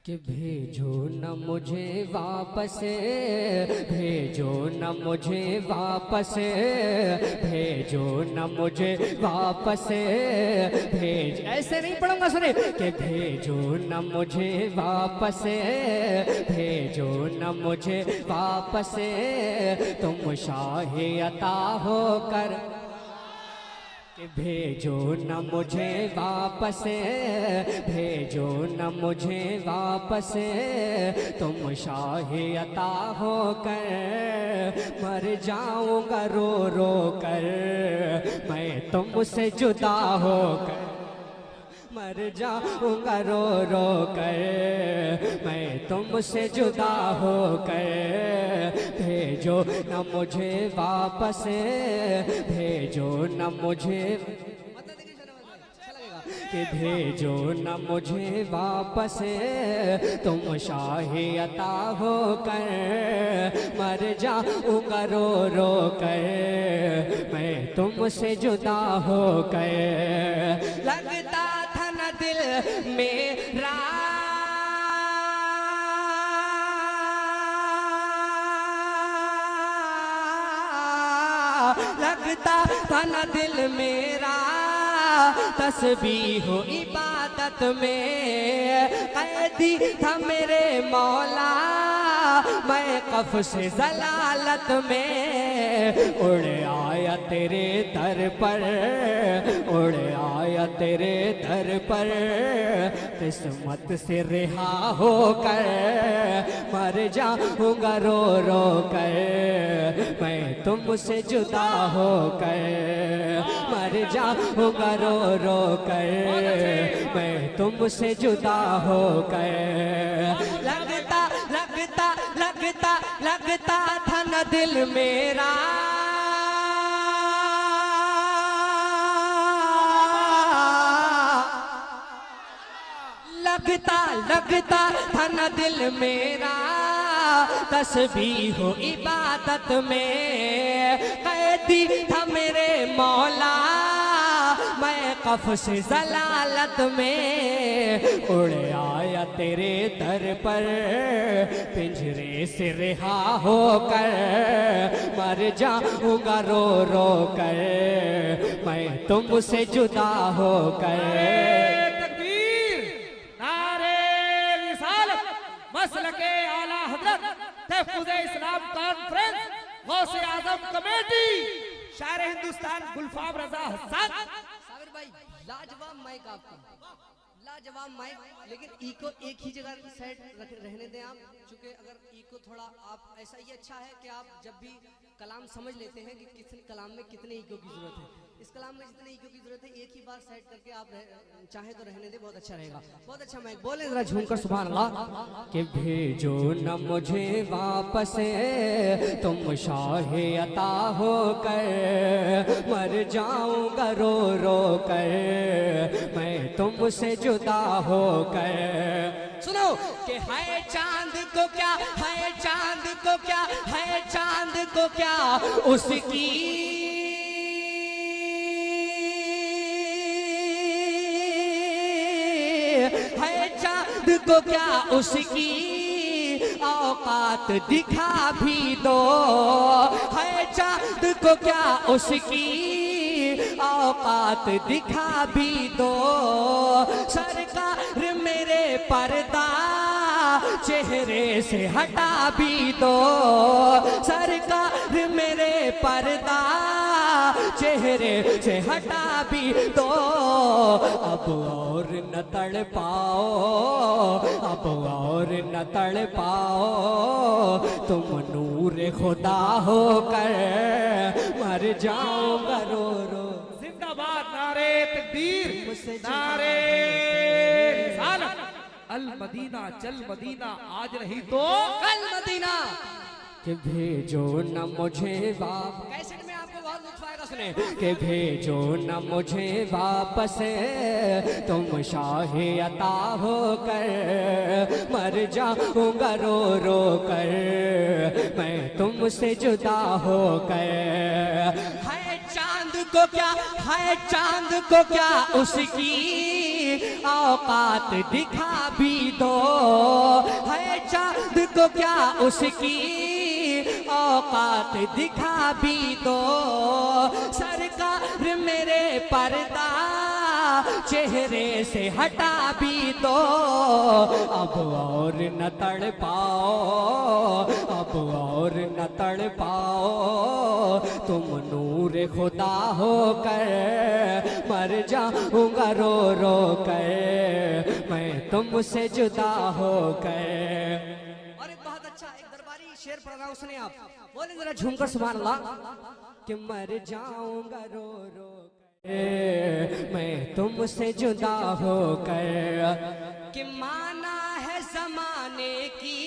कि भेजो न मुझे वापस, भेजो न मुझे वापस, भेजो न मुझे वापस, भेज ऐसे नहीं पढ़ूंगा, सुने कि भेजो न मुझे वापस, भेजो न मुझे वापस, तुम शाहे अता होकर कि भेजो न मुझे वापस, भेजो न मुझे वापस, तुम शाहे अता होकर मर जाऊंगा रो रो कर, मैं तुमसे जुदा होकर मर जाऊंगा रो रो कर, मैं तुमसे जुदा होकर, भेजो न मुझे वापस, भेजो न मुझे कि भेजो न मुझे वापस, तुम शाहे अता होकर मर जाऊंगा रो रो कर, मैं तुमसे जुदा होकर। लगता था न दिल मेरा लगता था न दिल मेरा तस्बीह हो इबादत में, कैदी था मेरे मौला मैं कफ से जलालत में, उड़ आया तेरे दर पर, उड़ आया तेरे दर पर, किस्मत से रिहा होकर मर जाऊंगा रो रो कर, मैं तुमसे जुदा होकर मर जाऊंगा रो रो कर, मैं तुमसे जुदा होकर। लगता लगता लगता लगता था न दिल मेरा लगता लगता था न दिल मेरा तस्बीह हो इबादत में, कैदी था मेरे मौला मैं कफ से जलालत में, उड़ आया तेरे दर पर पिंजरे से रिहा होकर मर जाऊंगा रो रो कर, मैं तुमसे जुदा होकर। मसलके आला हजरत तहफ़्फ़ुज़ इस्लाम कॉन्फ्रेंस गौसे आज़म कमेटी शायर हिंदुस्तान गुलफाम रजा हसन। साबिर भाई लाजवाब माइक आपका, लाजवाब माइक, लेकिन इको एक ही जगह सेट रहने दें आप, चूंकि अगर इको थोड़ा आप ऐसा ही अच्छा है कि आप जब भी कलाम समझ लेते हैं कि किस कलाम में कितने इको की जरूरत है, इस कलाम में जितने इको की जरूरत है एक ही बार सेट करके आप चाहे तो रहने दें, बहुत अच्छा रहेगा। बहुत अच्छा माइक, बोले जरा झूमकर सुभान अल्लाह। कि भेजो न मुझे वापस, तुम शाहे अता होकर मर जाऊंगा रो रो कर, मैं तुमसे जुदा होकर। सुनो कि है चांद को क्या, है चांद को क्या, है चांद को क्या उसकी है चांद को क्या उसकी औकात दिखा भी दो, है चांद को क्या उसकी औकात दिखा भी दो, सरकार मेरे पर्दा चेहरे से हटा भी दो, सरकार मेरे पर्दा चेहरे से हटा भी दो, अब और न तड़ पाओ, अब और न तड़ पाओ, तुम नूर खुदा होकर मर जाओगा रो रो। जिंदाबाद नारे तकबीर, नारे रिसालत। अल मदीना चल मदीना आज नहीं तो कल मदीना। कि भेजो न मुझे वापस, कैसेट में आपको बहुत लुत्फ आएगा, सुने कि भेजो न मुझे वापस, तुम शाहे अता होकर मर जाऊंगा रो रो कर, मैं तुमसे जुदा होकर। है चांद को क्या है, चांद को क्या उसकी औकात दिखा भी दो, है चांद को क्या उसकी औकात दिखा भी दो। सरकार मेरे पर्दा चेहरे से हटा भी दो, अब और न तड़ पाओ, अब और न तड़ पाओ, तुम नूर खुदा होकर मर जाऊंगा रो रो कर, मैं तुमसे जुदा होकर। और एक बहुत अच्छा एक दरबारी शेर पढ़ रहा उसने, आप बोले जरा झूमकर सुभान अल्लाह, कि मर जाऊंगा रो रो मैं तुमसे जुदा होकर, कि माना है जमाने की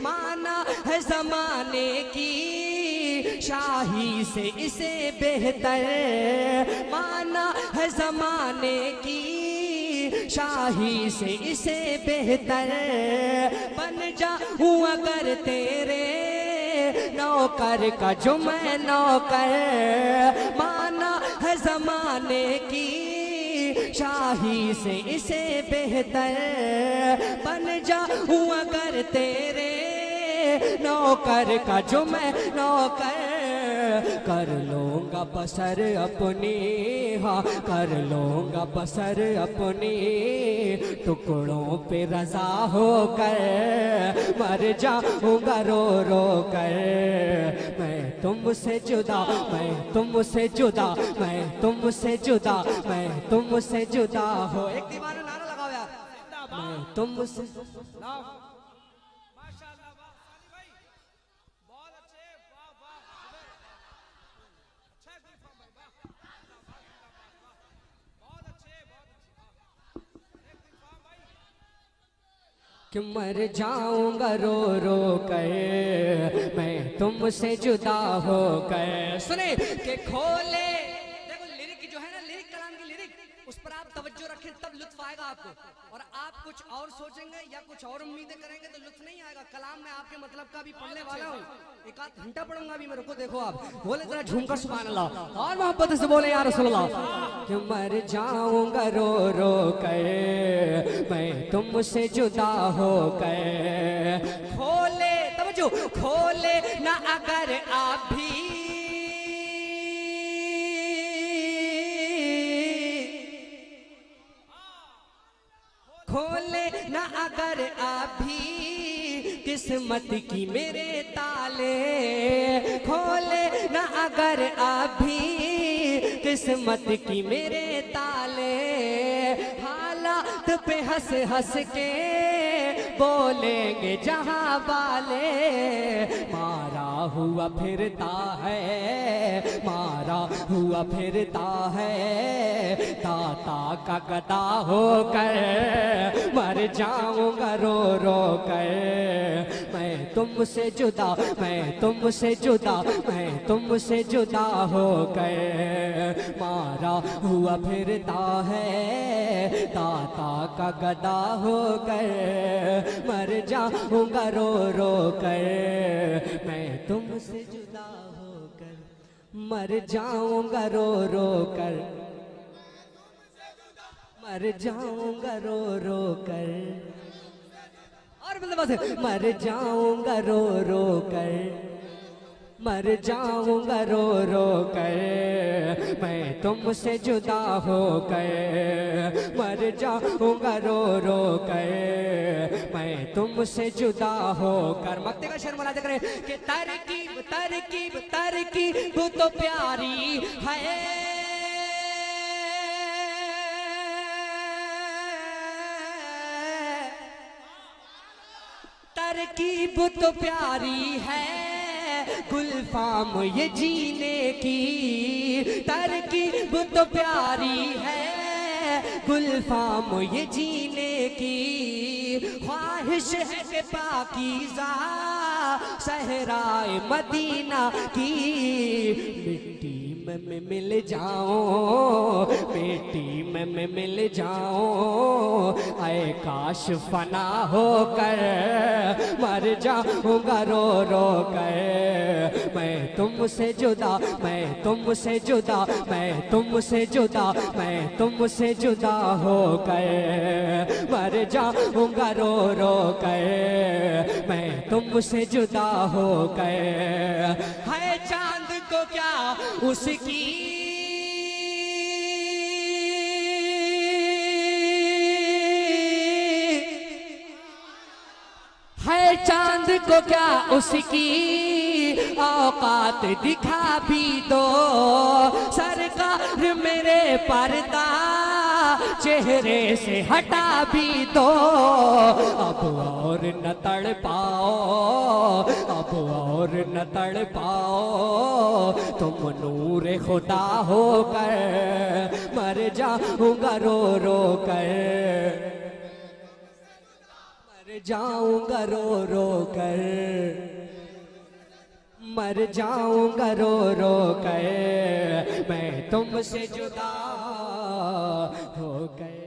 माना है जमाने की शाही से इसे बेहतर, माना है जमाने की शाही से इसे बेहतर, बन जाऊं अगर तेरे नौकर का जो मैं नौकर, माना है जमाने की शाही से इसे बेहतर, बन जाऊं अगर तेरे नौकर का जो मैं नौकर, कर लूंगा बसर अपनी, हाँ कर लूंगा बसर अपनी, टुकड़ों पे रजा होकर मर जाऊंगा रो रो कर, मैं तुमसे जुदा, मैं तुमसे जुदा, मैं तुमसे जुदा, मैं तुमसे जुदा हो। एक दीवाना नारा लगाओ यार, मैं तुमसे कि मर जाऊंगा रो रो कर मैं तुमसे जुदा हो कर। सुने कि खोले, देखो लिरिक जो है ना, लिरिक कलाम की लिरिक, उस पर आप तवज्जो रखें तब लुत्फ आएगा आपको, और आप कुछ और सोचेंगे या कुछ और उम्मीदें करेंगे तो लुत्फ नहीं आएगा। कलाम में आपके मतलब का भी पढ़ने वाला हूँ, एक आध घंटा पढ़ूंगा अभी मेरे को, देखो आप बोले जरा झूमकर सुभान अल्लाह और मोहब्बत से बोले या रसूल अल्लाह, कि मर जाऊंगा रो रो कर मैं तुमसे जुदा हो कर। खोले तवज्जो, खोले ना अगर आप भी खोले ना अगर आप भी किस्मत की मेरे ताले, खोले ना अगर आप भी किस्मत की मेरे ताले, हालात पे हंस हंस के बोलेंगे जहां वाले, मारा हुआ फिरता है, मारा हुआ फिरता है, दाता का गदा होकर मर जाऊंगा रो रो कर मैं तुमसे जुदा, मैं तुमसे जुदा, मैं तुमसे जुदा होकर, मारा हुआ फिरता है, दाता का गदा होकर मर जाऊंगा रो रो कर मैं तुमसे जुदा होकर, मर जाऊंगा रो रो कर, मर जाऊंगा रो रो कर, और मतलब मर जाऊंगा रो रो कर, मर जाऊंगा रो रो कर मैं तुमसे जुदा होकर, मर जाऊंगा रो रो कर मैं तुमसे जुदा होकर। मक्ते का शेर मुलाजा करें कि तरकीब तरकीब तरकीब तो प्यारी है, तरकीब तो प्यारी है, गुलफाम ये जीने की, तरकीब तो प्यारी है, गुलफाम ये जीने की, ख्वाहिश है कि पाकीज़ा सहराए मदीना की मिट्टी में मिल जाऊं, मिट्टी में मिल जाऊं, आए काश फना होकर मर जाऊंगा रो रो कर। मैं तुमसे जुदा, मैं तुमसे जुदा, मैं तुमसे जुदा, मैं तुमसे जुदा होकर मर जाऊंगा रो रो कर। मैं तुमसे जुदा होकर। है चांद को क्या उसकी है, चांद को क्या उसकी औकात दिखा भी दो। सरकार मेरे पर्दा चेहरे से हटा भी दो। अब और न तड़ पाओ, अब और न तड़ पाओ, तुम नूर खुदा होकर मर जाऊंगा रो रो कर। मर जाऊंगा रो रो कर, मर जाऊंगा रो रो कर। मैं तुमसे जुदा हो गए।